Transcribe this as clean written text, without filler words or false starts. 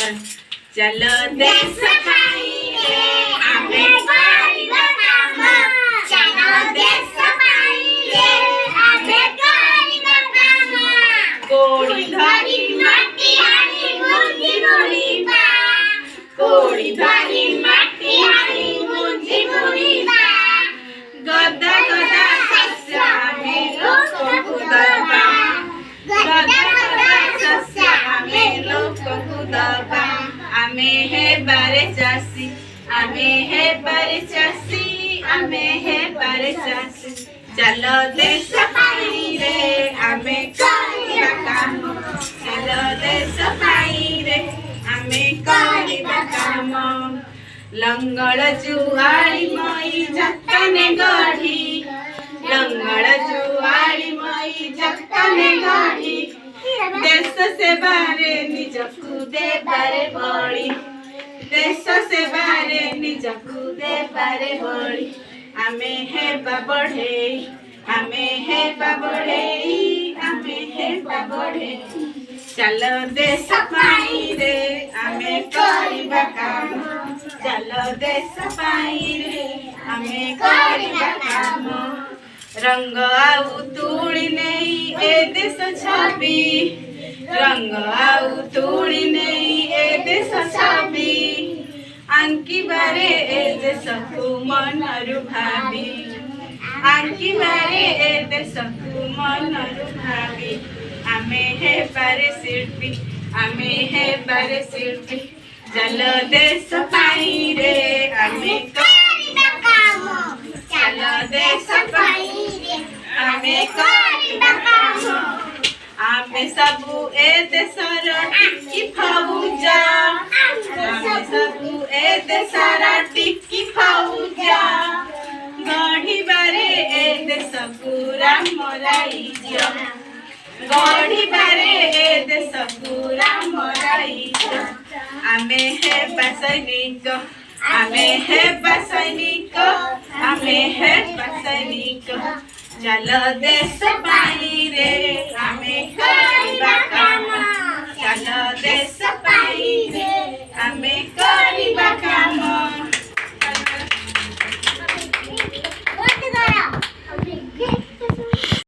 चलो देश पाई रे आमे करिबा काम चलो देश पाई रे आमे करिबा काम कोड़ी धरी माटी हानी मुंजी मुड़ीबा कोड़ी धरी माटी हानी मुंजी मुड़ीबा गदा गदा शस्य आमे लोककु दबा गदा गदा शस्य आमे लोककु दबा आमे हे बारे चासी आमे हे बारे चासी आमे हे बारे चासी चलो देश पाई रे आमे करिबा काम चलो देश पाई रे आमे करिबा काम लंगड़ जुआली मई जतने गढ़ी लंगड़ जुआली मई जतने गढ़ी देश सेवारे निजकु देबारे बळी देश सेवारे निजकु देबारे बळी आमे हेबा बढ़ेई आमे हेबा बढ़ेई आमे हेबा बढ़ेई चलो देश पाई रे आमे करिबा काम चलो देश पाई रे आमे करिबा काम रंग आउ तुड़ी नहीं ए देश छवि रंग आउ तुड़ी नहीं ए देश छवि आंकी बारे ए देश को मनरु भावी आंकी बारे ए देश को मनरु भावी आमे हे बारे शिल्पी आमे हे बारे शिल्पी चलो देश पाई रे आमे करिबा काम चलो देश पाई रे आमे करिबा काम आमे सबु ए देशर टिकी फौजा आमे सबु ए देशर टिकी फौजा गढ़ी बारे ए देश पूरा मराइज गढ़ी बारे ए देश पूरा मराइज आमे हे सैनिक आमे हे सैनिक आमे हे सैनिक चलो देश पाई रे आमे करिबा